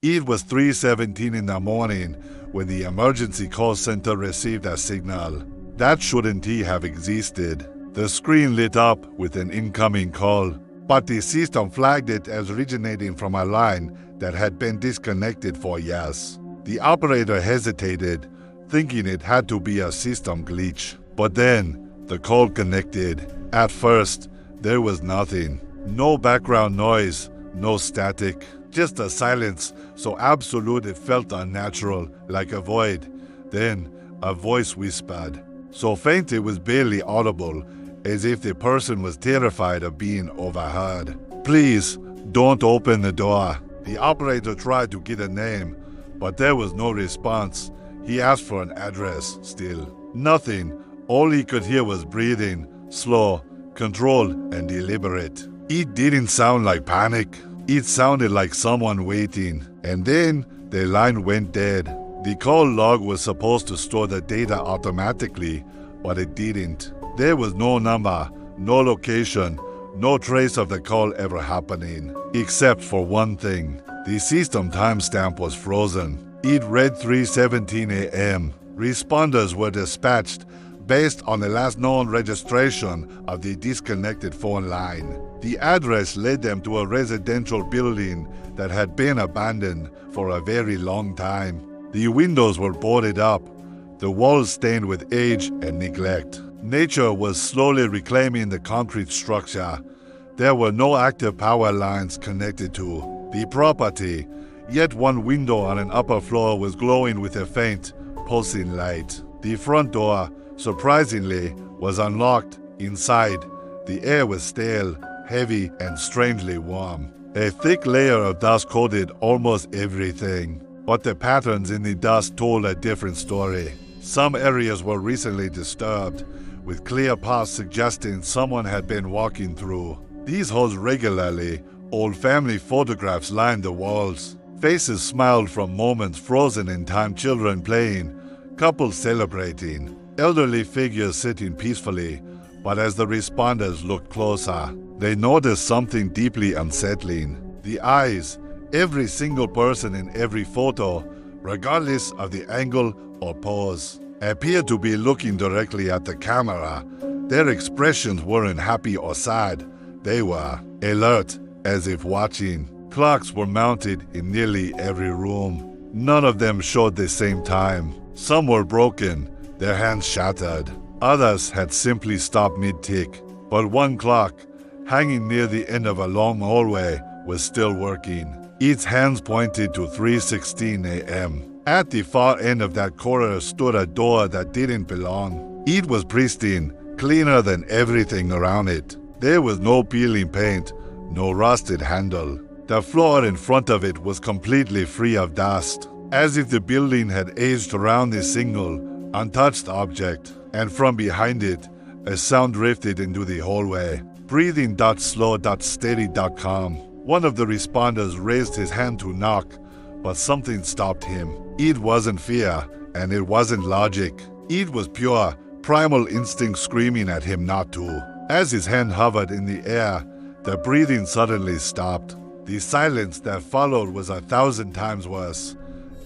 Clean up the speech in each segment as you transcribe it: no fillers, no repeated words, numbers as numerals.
It was 3:17 in the morning when the emergency call center received a signal. That shouldn't have existed. The screen lit up with an incoming call, but the system flagged it as originating from a line that had been disconnected for years. The operator hesitated, thinking it had to be a system glitch. But then, the call connected. At first, there was nothing. No background noise, no static. Just a silence so absolute it felt unnatural, like a void. Then, a voice whispered, so faint it was barely audible, as if the person was terrified of being overheard. "Please, don't open the door." The operator tried to get a name, but there was no response. He asked for an address, still. Nothing. All he could hear was breathing, slow, controlled, and deliberate. It didn't sound like panic. It sounded like someone waiting. And then the line went dead. The call log was supposed to store the data automatically, but it didn't. There was no number, no location, no trace of the call ever happening. Except for one thing. The system timestamp was frozen. It read 3:17 a.m. Responders were dispatched based on the last known registration of the disconnected phone line. The address led them to a residential building that had been abandoned for a very long time. The windows were boarded up, the walls stained with age and neglect. Nature was slowly reclaiming the concrete structure. There were no active power lines connected to the property, yet one window on an upper floor was glowing with a faint, pulsing light. The front door, surprisingly, was unlocked. Inside, the air was stale, heavy, and strangely warm. A thick layer of dust coated almost everything, but the patterns in the dust told a different story. Some areas were recently disturbed, with clear paths suggesting someone had been walking through. These holes regularly, old family photographs lined the walls. Faces smiled from moments frozen in time, children playing, couples celebrating, elderly figures sitting peacefully. But as the responders looked closer, they noticed something deeply unsettling. The eyes, every single person in every photo, regardless of the angle or pose, appeared to be looking directly at the camera. Their expressions weren't happy or sad. They were alert, as if watching. Clocks were mounted in nearly every room. None of them showed the same time. Some were broken, their hands shattered. Others had simply stopped mid-tick. But one clock, hanging near the end of a long hallway, was still working. Its hands pointed to 3:16 a.m. At the far end of that corridor stood a door that didn't belong. It was pristine, cleaner than everything around it. There was no peeling paint, no rusted handle. The floor in front of it was completely free of dust, as if the building had aged around this single, untouched object. And from behind it, a sound drifted into the hallway. Breathing.slow.steady.calm. One of the responders raised his hand to knock, but something stopped him. It wasn't fear, and it wasn't logic. It was pure, primal instinct screaming at him not to. As his hand hovered in the air, the breathing suddenly stopped. The silence that followed was 1,000 times worse.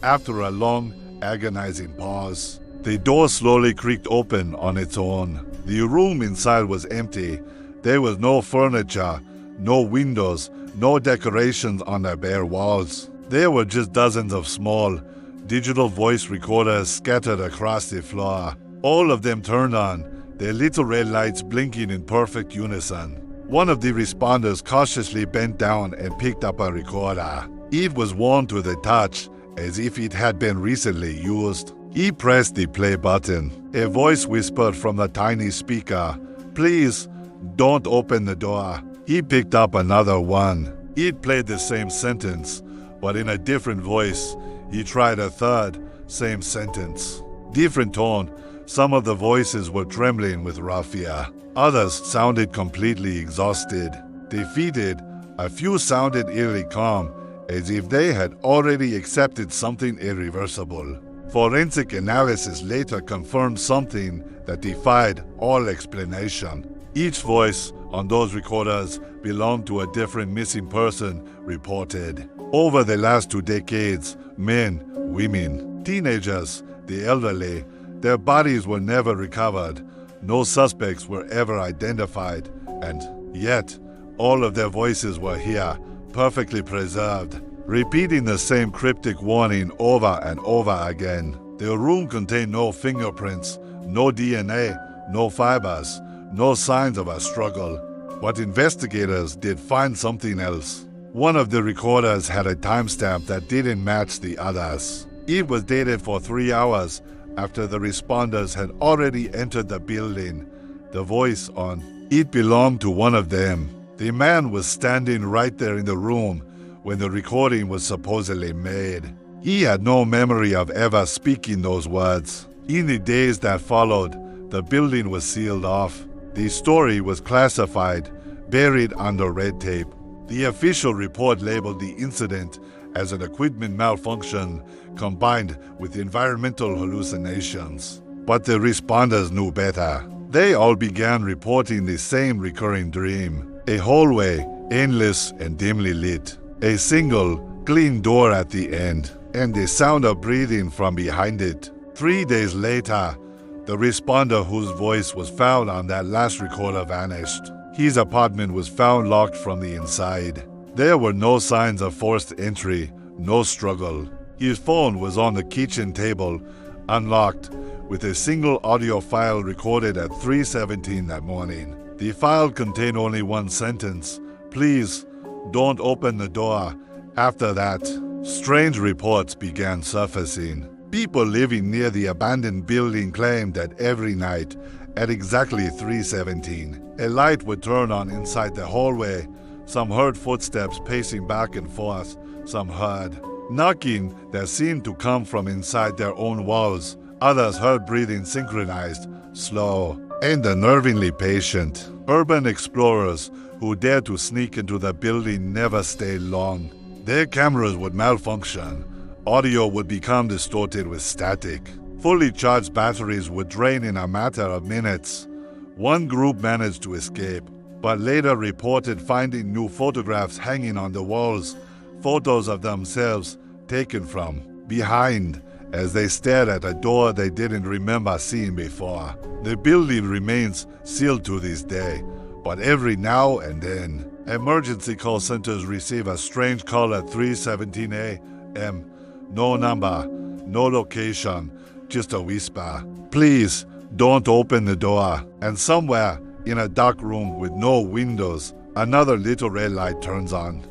After a long, agonizing pause, the door slowly creaked open on its own. The room inside was empty. There was no furniture, no windows, no decorations on the bare walls. There were just dozens of small, digital voice recorders scattered across the floor. All of them turned on, their little red lights blinking in perfect unison. One of the responders cautiously bent down and picked up a recorder. It was worn to the touch, as if it had been recently used. He pressed the play button. A voice whispered from the tiny speaker, "Please, don't open the door." He picked up another one. It played the same sentence, but in a different voice. He tried a third, same sentence. Different tone. Some of the voices were trembling with raw fear. Others sounded completely exhausted. Defeated, a few sounded eerily calm, as if they had already accepted something irreversible. Forensic analysis later confirmed something that defied all explanation. Each voice on those recorders belonged to a different missing person reported. Over the last 2 decades, men, women, teenagers, the elderly, their bodies were never recovered. No suspects were ever identified, and yet all of their voices were here, perfectly preserved, repeating the same cryptic warning over and over again. The room contained no fingerprints, no DNA, no fibers, no signs of a struggle. But investigators did find something else. One of the recorders had a timestamp that didn't match the others. It was dated for 3 hours after the responders had already entered the building. The voice on it belonged to one of them. The man was standing right there in the room when the recording was supposedly made. He had no memory of ever speaking those words. In the days that followed, the building was sealed off. The story was classified, buried under red tape. The official report labeled the incident as an equipment malfunction combined with environmental hallucinations. But the responders knew better. They all began reporting the same recurring dream. A hallway, endless and dimly lit. A single, clean door at the end, and the sound of breathing from behind it. 3 days later, the responder whose voice was found on that last recorder vanished. His apartment was found locked from the inside. There were no signs of forced entry, no struggle. His phone was on the kitchen table, unlocked, with a single audio file recorded at 3:17 that morning. The file contained only one sentence: "Please, don't open the door." After that, strange reports began surfacing. People living near the abandoned building claimed that every night, at exactly 3:17, a light would turn on inside the hallway. Some heard footsteps pacing back and forth. Some heard knocking that seemed to come from inside their own walls. Others heard breathing synchronized, slow, and unnervingly patient. Urban explorers who dared to sneak into the building never stayed long. Their cameras would malfunction. Audio would become distorted with static. Fully charged batteries would drain in a matter of minutes. One group managed to escape, but later reported finding new photographs hanging on the walls, photos of themselves taken from behind as they stared at a door they didn't remember seeing before. The building remains sealed to this day, but every now and then, emergency call centers receive a strange call at 3:17 a.m. No number, no location, just a whisper. "Please, don't open the door." And somewhere in a dark room with no windows, another little red light turns on.